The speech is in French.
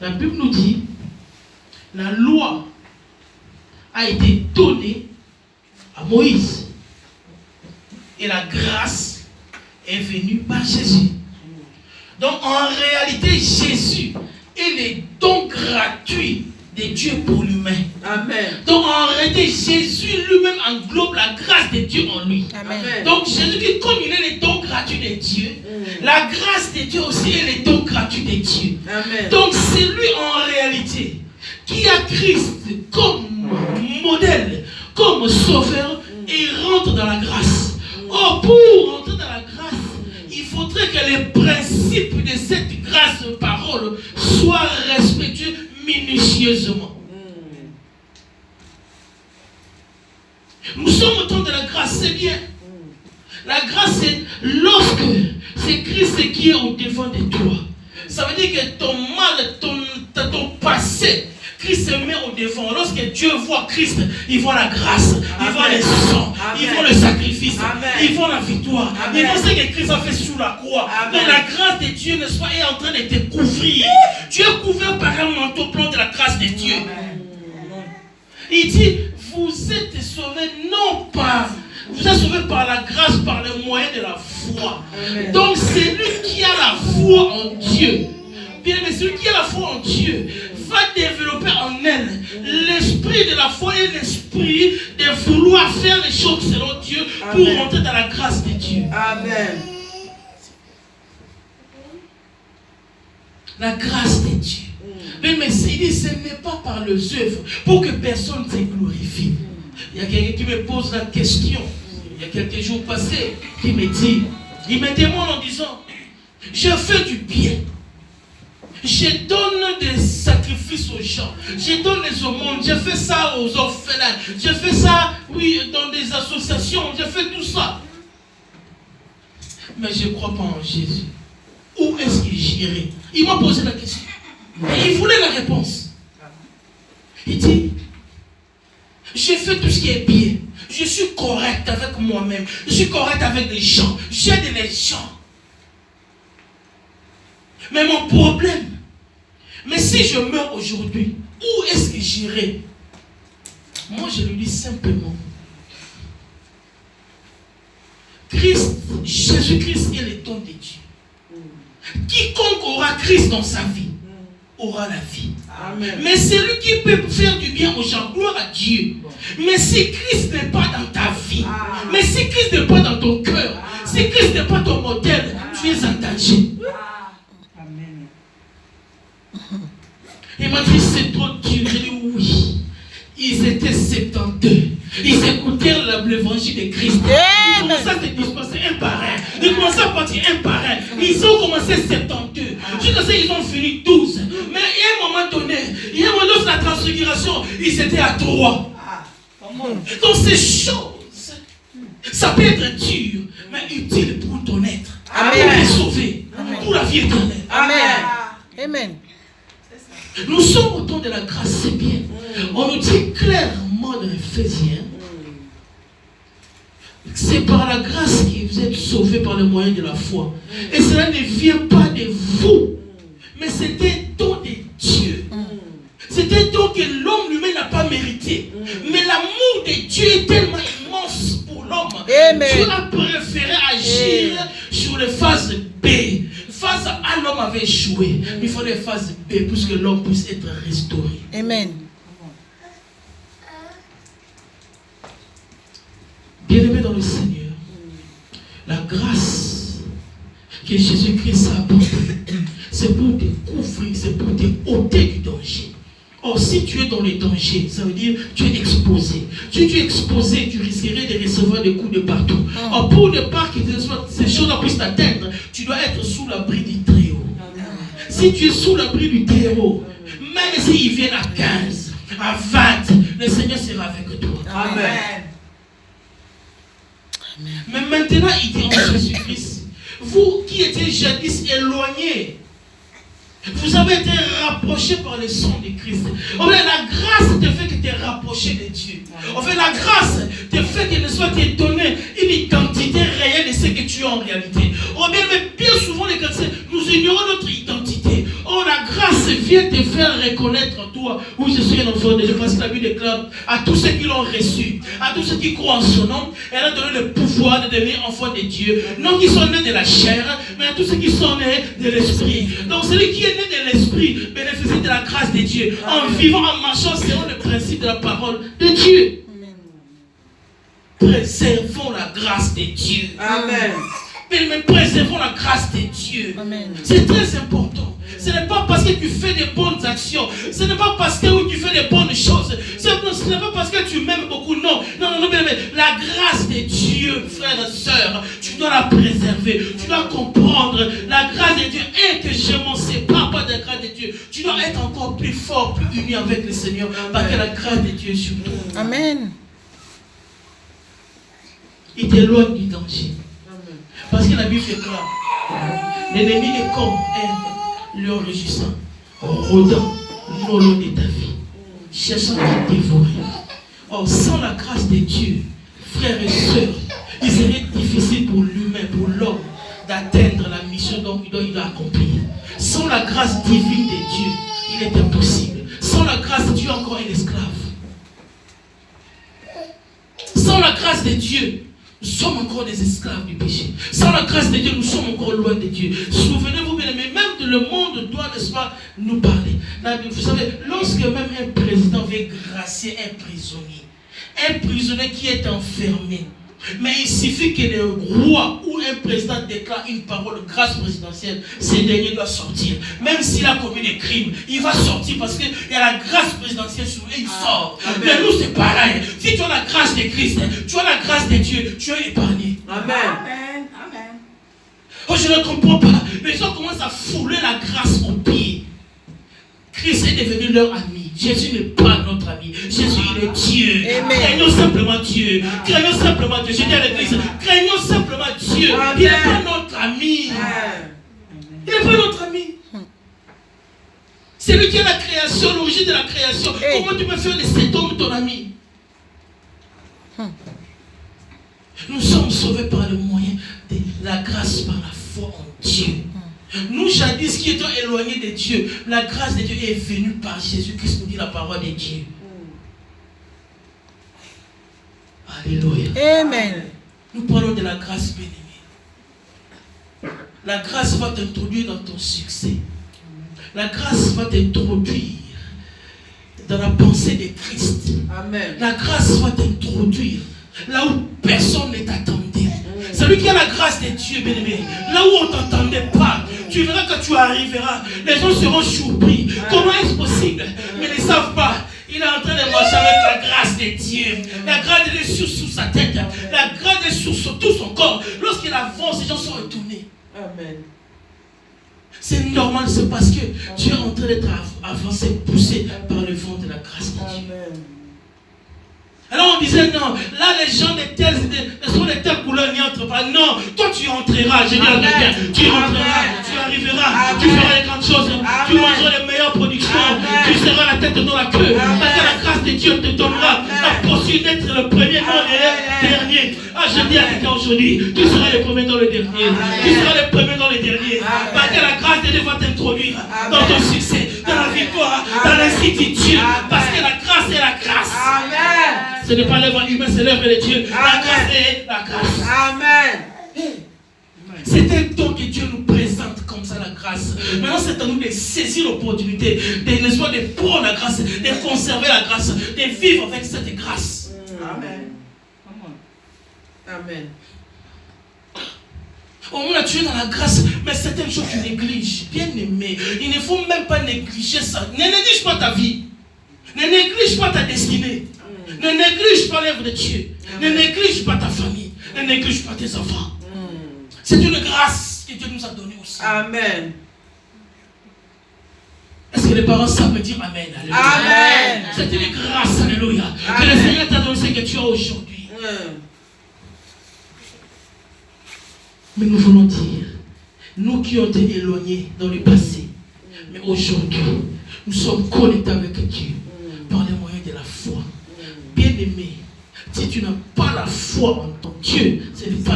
La Bible nous dit, la loi a été donnée à Moïse. Et la grâce est venue par Jésus. Donc en réalité, Jésus est le don gratuit de Dieu pour l'humain. Amen. Donc en réalité, Jésus lui-même englobe la grâce de Dieu en lui. Amen. Donc Jésus, comme il est le don gratuit de Dieu, la grâce de Dieu aussi est le don gratuit de Dieu. Amen. Donc c'est lui en réalité qui a Christ comme modèle, comme sauveur, et rentre dans la grâce. Oh, pour rentrer dans la grâce, il faudrait que les principes de cette grâce parole soient respectueux minutieusement. Nous sommes au temps de la grâce, c'est bien. La grâce, c'est lorsque c'est Christ qui est au devant de toi. Ça veut dire que ton mal, ton passé, Christ se met au devant. Lorsque Dieu voit Christ, il voit la grâce, il voit le sang, il voit le sacrifice, il voit la victoire. Il voit ce que Christ a fait sur la croix. Donc la grâce de Dieu ne soit est en train de te couvrir. Tu es couvert par un manteau blanc de la grâce de Dieu. Il dit, vous êtes sauvés non par... Vous êtes sauvés par la grâce, par le moyen de la foi. Amen. Donc c'est lui qui a la foi en Dieu. Bien aimé, celui qui a la foi en Dieu va développer en elle l'esprit de la foi et l'esprit de vouloir faire les choses selon Dieu. Amen. Pour rentrer dans la grâce de Dieu. Amen. La grâce de Dieu. Mais il dit, ce n'est pas par les œuvres pour que personne se glorifie. Il y a quelqu'un qui me pose la question, il y a quelques jours passés, qui me dit, il me demande en disant, je fais du bien, je donne des sacrifices aux gens, je donne les aumônes, je fais ça aux orphelins, je fais ça, oui, dans des associations, je fais tout ça. Mais je ne crois pas en Jésus. Où est-ce que j'irai? Il m'a posé la question. Et il voulait la réponse. Il dit, je fais tout ce qui est bien. Je suis correct avec moi-même. Je suis correct avec les gens. J'aide les gens. Mais mon problème, mais si je meurs aujourd'hui, où est-ce que j'irai? Moi, je lui dis simplement, Jésus-Christ est le don de Dieu. Quiconque aura Christ dans sa vie aura la vie. Amen. Mais celui qui peut faire du bien aux gens, gloire à Dieu. Mais si Christ n'est pas dans ta vie, mais si Christ n'est pas dans ton cœur, si Christ n'est pas ton modèle, tu es en danger. Amen. Il m'a dit, c'est trop dur. J'ai dit oui. Ils étaient 72. Ils écoutèrent l'évangile de Christ. Ils commençaient à se dispenser un par un. Ils commençaient à partir un par un. Ils ont commencé 72. Jusqu'à ce qu'ils ont fini 12. Mais à un moment donné, lorsque la transfiguration, ils étaient à 3. Donc ces choses, ça peut être dur, mais utile pour ton être. Amen. Pour les sauver. Amen. Pour la vie éternelle. Amen. Amen. Nous sommes au temps de la grâce, c'est bien. On nous dit clairement dans Éphésiens, c'est par la grâce que vous êtes sauvés par le moyen de la foi. Et cela ne vient pas de vous, mais c'est un don de Dieu. C'est un don que l'homme lui-même n'a pas mérité. Mais l'amour de Dieu est tellement immense pour l'homme. Dieu a préféré agir sur les phases B. Phase A, l'homme avait échoué. Il faut les phases B pour que l'homme puisse être restauré. Amen. Bien-aimé dans le Seigneur, la grâce que Jésus-Christ a apportée, c'est pour te couvrir, c'est pour te ôter du danger. Or, si tu es dans le danger, ça veut dire que tu es exposé. Si tu es exposé, tu risquerais de recevoir des coups de partout. Or, pour ne pas que ces choses-là puissent t'atteindre, tu dois être sous l'abri du Très-Haut. Si tu es sous l'abri du Très-Haut, même s'ils viennent à 15, à 20, le Seigneur sera avec toi. Amen. Mais maintenant, il dit en Jésus-Christ, vous qui étiez jadis éloignés, vous avez été rapprochés par le sang de Christ. En fait, la grâce te fait que tu es rapproché de Dieu. En fait, la grâce te fait que ne soit te donné une identité réelle de ce que tu es en réalité. Oh, mais bien souvent, les chrétiens, nous ignorons notre identité. Oh, la grâce vient te faire reconnaître toi où je suis un enfant de Dieu, parce que la Bible déclare à tous ceux qui l'ont reçu, à tous ceux qui croient en son nom, elle a donné le pouvoir de devenir enfant de Dieu. Non qui sont nés de la chair, mais à tous ceux qui sont nés de l'esprit. Donc celui qui est né de l'esprit bénéficie de la grâce de Dieu. En vivant, en marchant selon le principe de la parole de Dieu. Préservons la grâce de Dieu. Amen. Mais préservons la grâce de Dieu. C'est très important. Ce n'est pas parce que tu fais des bonnes actions. Ce n'est pas parce que tu fais des bonnes choses. Ce n'est pas parce que tu m'aimes beaucoup. Non, mais la grâce de Dieu, frères et sœurs, tu dois la préserver. Tu dois comprendre. La grâce de Dieu est que je m'en sépare pas de la grâce de Dieu. Tu dois être encore plus fort, plus uni avec le Seigneur. Parce que la grâce de Dieu est sur toi. Amen. Il t'éloigne du danger. Parce que la Bible déclare, l'ennemi est comme un lion rugissant, rôdant le long de ta vie, cherchant à te dévorer. Or, sans la grâce de Dieu, frères et sœurs, il serait difficile pour l'humain, pour l'homme, d'atteindre la mission dont il doit accomplir. Sans la grâce divine de Dieu, il est impossible. Sans la grâce de Dieu, encore un esclave. Sans la grâce de Dieu, nous sommes encore des esclaves du péché. Sans la grâce de Dieu, nous sommes encore loin de Dieu. Souvenez-vous bien, mais même le monde doit, n'est-ce pas, nous parler. Là, vous savez, lorsque même un président veut gracier un prisonnier qui est enfermé, mais il suffit que le roi ou un président déclare une parole de grâce présidentielle, ce dernier doit sortir. Même s'il a commis des crimes, il va sortir parce qu'il y a la grâce présidentielle sur lui et il sort. Mais nous, c'est pareil. Si tu as la grâce de Christ, tu as la grâce de Dieu, tu es épargné. Amen. Oh, je ne comprends pas. Les gens commencent à fouler la grâce aux pieds. Christ est devenu leur ami. Jésus n'est pas notre ami. Jésus, il est Dieu. Amen. Craignons simplement Dieu. Craignons simplement Dieu. Je dis à l'église, craignons simplement Dieu. Amen. Il n'est pas notre ami. Il n'est pas notre ami. C'est lui qui est la création, l'origine de la création. Comment tu peux faire de cet homme ton ami? Nous sommes sauvés par le moyen de la grâce, par la foi en Dieu. Nous, jadis, qui étions éloignés de Dieu, la grâce de Dieu est venue par Jésus-Christ, nous dit la parole de Dieu. Alléluia. Amen. Nous parlons de la grâce bien-aimée. La grâce va t'introduire dans ton succès. La grâce va t'introduire dans la pensée de Christ. Amen. La grâce va t'introduire là où personne ne t'attendait. Celui qui a la grâce de Dieu, bien-aimé, là où on ne t'entendait pas, tu verras que tu arriveras. Les gens seront surpris. Comment est-ce possible? Mais ils ne savent pas. Il est en train de marcher avec la grâce de Dieu. La grâce de Dieu est sur sa tête. La grâce de Dieu sur tout son corps. Lorsqu'il avance, les gens sont retournés. Amen. C'est normal, c'est parce que tu es en train d'être avancé, poussé par le vent de la grâce de Dieu. Amen. Alors on disait non, là les gens de telle couleur n'y entrent pas. Non, toi tu entreras, je dis à quelqu'un, tu entreras, tu arriveras, tu feras les grandes choses, tu mangeras les meilleures productions, tu seras la tête dans la queue, parce que la grâce de Dieu te donnera la possibilité d'être le premier, non le dernier. Ah, je dis à quelqu'un aujourd'hui, tu seras le premier dans le dernier, tu seras le premier dans le dernier, parce que la grâce de Dieu va t'introduire dans ton succès, dans la victoire, dans l'institut, parce que la grâce est la grâce. Amen. Ce n'est pas l'œuvre humaine, c'est l'œuvre de Dieu. La grâce est la grâce. Amen. C'est un don que Dieu nous présente comme ça, la grâce. Maintenant, c'est à nous de saisir l'opportunité, de prendre la grâce, de conserver la grâce, de vivre avec cette grâce. Amen. Amen. Au moins, tu es dans la grâce, mais certaines choses tu négliges. Bien aimé, il ne faut même pas négliger ça. Ne néglige pas ta vie. Ne néglige pas ta destinée. Ne néglige pas l'œuvre de Dieu. Ne néglige pas ta famille. Ne néglige pas tes enfants. C'est une grâce que Dieu nous a donnée aussi. Amen. Est-ce que les parents savent me dire Amen? Alléluia. Amen. C'est une grâce, alléluia. Que le Seigneur t'a donné ce que tu as aujourd'hui. Mais nous voulons dire, nous qui ont été éloignés dans le passé, mais aujourd'hui, nous sommes connectés avec Dieu par les moyens de la foi. Bien-aimé, si tu n'as pas la foi en ton Dieu, ce n'est pas